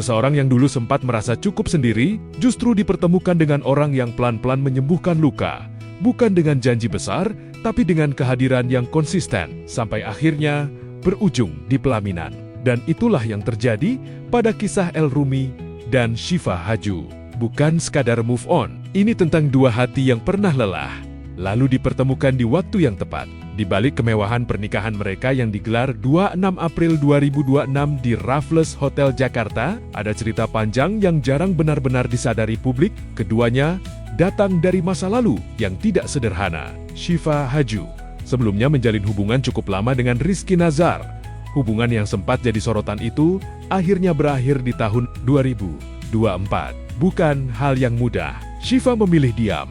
Seseorang yang dulu sempat merasa cukup sendiri, justru dipertemukan dengan orang yang pelan-pelan menyembuhkan luka. Bukan dengan janji besar, tapi dengan kehadiran yang konsisten, sampai akhirnya berujung di pelaminan. Dan itulah yang terjadi pada kisah El Rumi dan Syifa Haju. Bukan sekadar move on, ini tentang dua hati yang pernah lelah, lalu dipertemukan di waktu yang tepat. Di balik kemewahan pernikahan mereka yang digelar 26 April 2026 di Raffles Hotel Jakarta, ada cerita panjang yang jarang benar-benar disadari publik. Keduanya datang dari masa lalu yang tidak sederhana. Syifa Haju sebelumnya menjalin hubungan cukup lama dengan Rizky Nazar. Hubungan yang sempat jadi sorotan itu akhirnya berakhir di tahun 2024. Bukan hal yang mudah. Syifa memilih diam,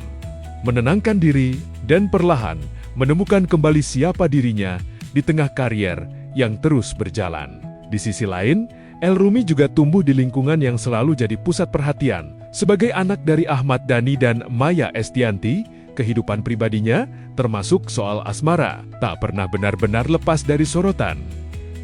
menenangkan diri, dan perlahan menemukan kembali siapa dirinya di tengah karier yang terus berjalan. Di sisi lain, El Rumi juga tumbuh di lingkungan yang selalu jadi pusat perhatian. Sebagai anak dari Ahmad Dhani dan Maya Estianty, kehidupan pribadinya, termasuk soal asmara, tak pernah benar-benar lepas dari sorotan.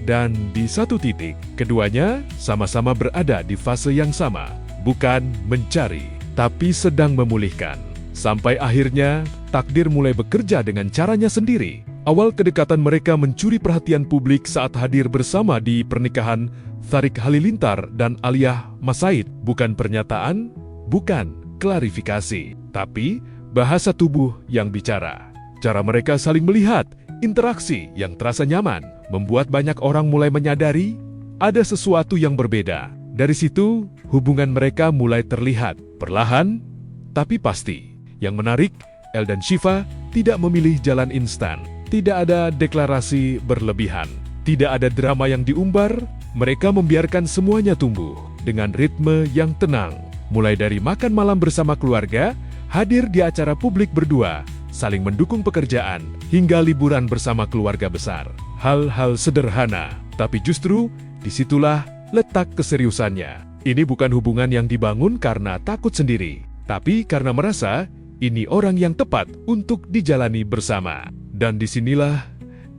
Dan di satu titik, keduanya sama-sama berada di fase yang sama, bukan mencari, tapi sedang memulihkan. Sampai akhirnya, takdir mulai bekerja dengan caranya sendiri. Awal kedekatan mereka mencuri perhatian publik saat hadir bersama di pernikahan Tharik Halilintar dan Alia Masaid. Bukan pernyataan, bukan klarifikasi, tapi bahasa tubuh yang bicara. Cara mereka saling melihat, interaksi yang terasa nyaman, membuat banyak orang mulai menyadari ada sesuatu yang berbeda. Dari situ, hubungan mereka mulai terlihat, perlahan, tapi pasti. Yang menarik, El dan Syifa tidak memilih jalan instan. Tidak ada deklarasi berlebihan. Tidak ada drama yang diumbar. Mereka membiarkan semuanya tumbuh dengan ritme yang tenang. Mulai dari makan malam bersama keluarga, hadir di acara publik berdua, saling mendukung pekerjaan, hingga liburan bersama keluarga besar. Hal-hal sederhana, tapi justru disitulah letak keseriusannya. Ini bukan hubungan yang dibangun karena takut sendiri, tapi karena merasa ini orang yang tepat untuk dijalani bersama. Dan disinilah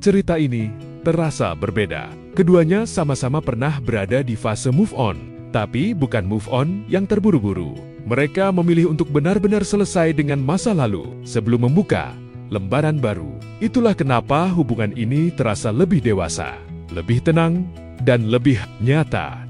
cerita ini terasa berbeda. Keduanya sama-sama pernah berada di fase move on, tapi bukan move on yang terburu-buru. Mereka memilih untuk benar-benar selesai dengan masa lalu sebelum membuka lembaran baru. Itulah kenapa hubungan ini terasa lebih dewasa, lebih tenang, dan lebih nyata.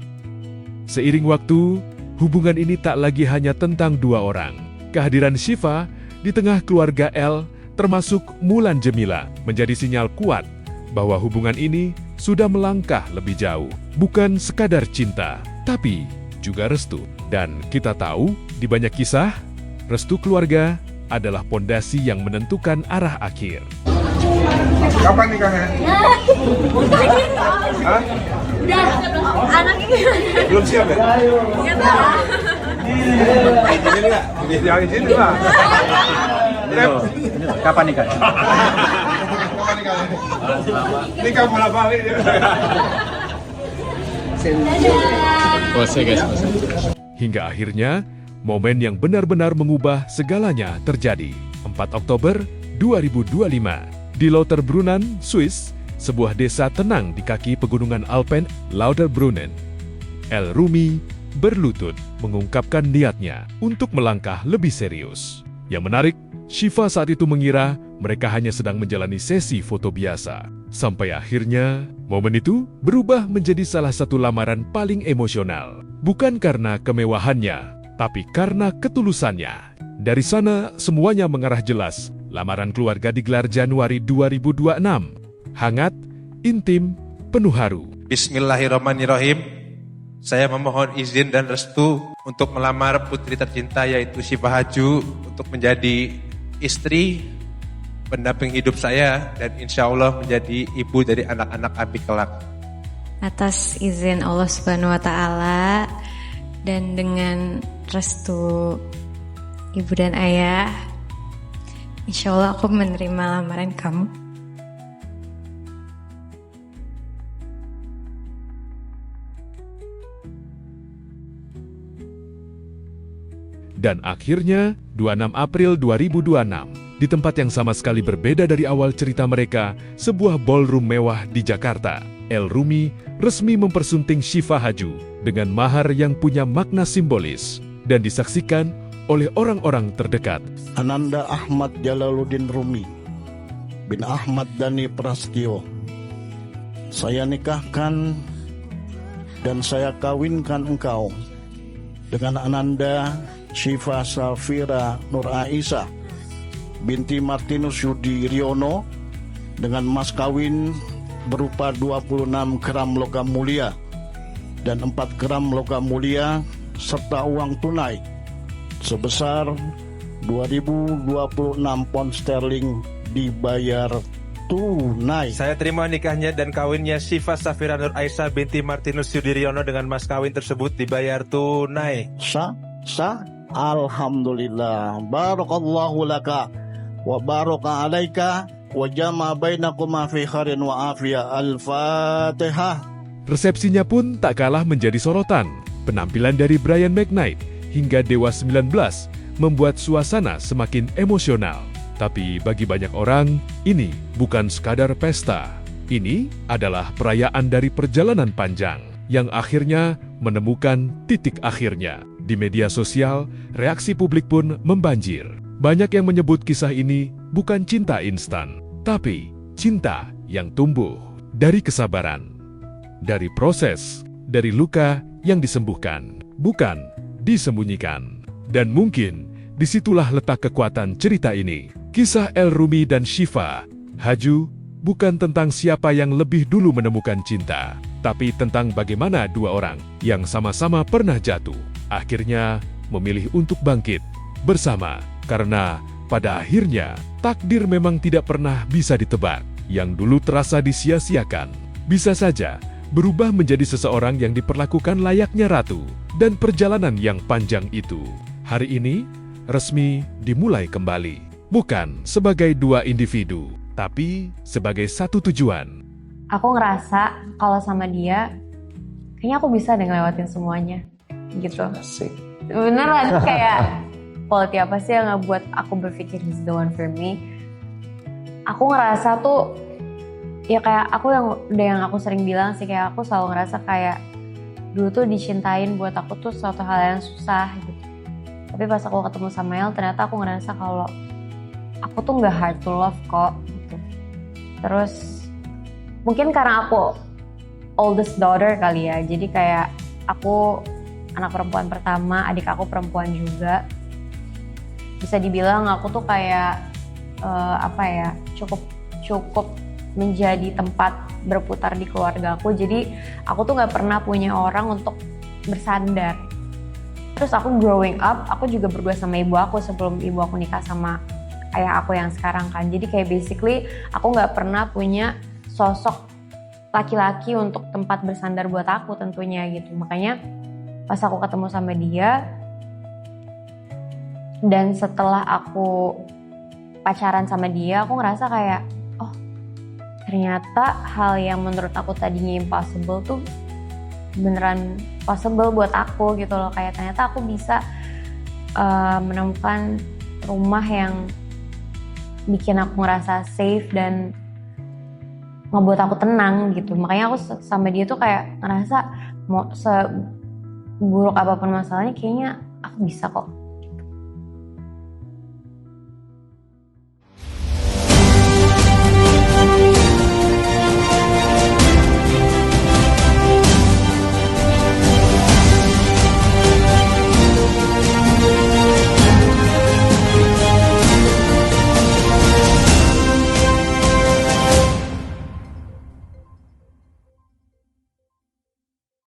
Seiring waktu, hubungan ini tak lagi hanya tentang dua orang. Kehadiran Syifa di tengah keluarga El, termasuk Mulan Jemila, menjadi sinyal kuat bahwa hubungan ini sudah melangkah lebih jauh. Bukan sekadar cinta, tapi juga restu. Dan kita tahu, di banyak kisah, restu keluarga adalah pondasi yang menentukan arah akhir. Kapan nikahnya? Hah? Udah, anak ini Belum siap ya? nggak tahu. Izinin nggak? Yang izinin lah. Kapan nikahnya? Kapan nikahnya? Nikah bola balik ya. Hingga akhirnya, momen yang benar-benar mengubah segalanya terjadi. 4 Oktober 2025, di Lauterbrunnen, Swiss, sebuah desa tenang di kaki pegunungan Alpen, Lauterbrunnen. El Rumi berlutut mengungkapkan niatnya untuk melangkah lebih serius. Yang menarik, Syifa saat itu mengira mereka hanya sedang menjalani sesi foto biasa. Sampai akhirnya, momen itu berubah menjadi salah satu lamaran paling emosional. Bukan karena kemewahannya, tapi karena ketulusannya. Dari sana, semuanya mengarah jelas. Lamaran keluarga digelar Januari 2026. Hangat, intim, penuh haru. Bismillahirrahmanirrahim. Saya memohon izin dan restu untuk melamar putri tercinta yaitu Syifa Haju untuk menjadi istri, pendamping hidup saya, dan insya Allah menjadi ibu dari anak-anak Abi kelak. Atas izin Allah Subhanahu wa Ta'ala dan dengan restu ibu dan ayah, insya Allah aku menerima lamaran kamu. Dan akhirnya, 26 April 2026, di tempat yang sama sekali berbeda dari awal cerita mereka, sebuah ballroom mewah di Jakarta, El Rumi resmi mempersunting Syifa Haju dengan mahar yang punya makna simbolis dan disaksikan oleh orang-orang terdekat. Ananda Ahmad Jalaluddin Rumi bin Ahmad Dhani Prasetyo. Saya nikahkan dan saya kawinkan engkau dengan Ananda Syifa Safira Nur Aisyah binti Martinus Yudi Riono dengan mas kawin berupa 26 gram logam mulia dan 4 gram logam mulia serta uang tunai sebesar 2.026 pound sterling dibayar tunai. Saya terima nikahnya dan kawinnya Syifa Safira Nur Aisyah binti Martinus Sudiriono dengan mas kawin tersebut dibayar tunai. Alhamdulillah. Barakallahu laka wa baraka alaika wa jama bainakuma fi khairin wa afiyah. Al-Fatihah. Resepsinya pun tak kalah menjadi sorotan. Penampilan dari Brian McKnight hingga Dewa 19 membuat suasana semakin emosional. Tapi bagi banyak orang, ini bukan sekadar pesta. Ini adalah perayaan dari perjalanan panjang yang akhirnya menemukan titik akhirnya. Di media sosial, reaksi publik pun membanjir. Banyak yang menyebut kisah ini bukan cinta instan, tapi cinta yang tumbuh dari kesabaran, dari proses, dari luka yang disembuhkan, bukan disembunyikan. Dan mungkin disitulah letak kekuatan cerita ini. Kisah El Rumi dan Syifa Haju bukan tentang siapa yang lebih dulu menemukan cinta, tapi tentang bagaimana dua orang yang sama-sama pernah jatuh, akhirnya memilih untuk bangkit bersama. Karena pada akhirnya, takdir memang tidak pernah bisa ditebak. Yang dulu terasa disia-siakan, bisa saja berubah menjadi seseorang yang diperlakukan layaknya ratu. Dan perjalanan yang panjang itu, hari ini, resmi dimulai kembali. Bukan sebagai dua individu, tapi sebagai satu tujuan. Aku ngerasa kalau sama dia, kayaknya aku bisa deh ngelewatin semuanya, gitu. Asik. Beneran, kayak quality apa sih yang ngebuat aku berpikir he's the one for me. Aku ngerasa tuh, ya kayak aku yang aku sering bilang sih, kayak aku selalu ngerasa kayak dulu tuh dicintain buat aku tuh suatu hal yang susah gitu. Tapi pas aku ketemu sama El, ternyata aku ngerasa kalau aku tuh nggak hard to love kok gitu. Terus mungkin karena aku oldest daughter kali ya, jadi kayak aku anak perempuan pertama, adik aku perempuan juga. Bisa dibilang aku tuh kayak cukup menjadi tempat berputar di keluarga aku. Jadi aku tuh nggak pernah punya orang untuk bersandar. Terus aku growing up, aku juga berdua sama ibu aku sebelum ibu aku nikah sama ayah aku yang sekarang kan. Jadi kayak basically aku nggak pernah punya sosok laki-laki untuk tempat bersandar buat aku tentunya gitu. Makanya pas aku ketemu sama dia dan setelah aku pacaran sama dia, aku ngerasa kayak oh ternyata hal yang menurut aku tadinya impossible tuh beneran possible buat aku gitu loh. Kayak ternyata aku bisa menemukan rumah yang bikin aku ngerasa safe dan ngebuat aku tenang gitu. Makanya aku sama dia tuh kayak ngerasa mau seburuk apapun masalahnya, kayaknya aku bisa kok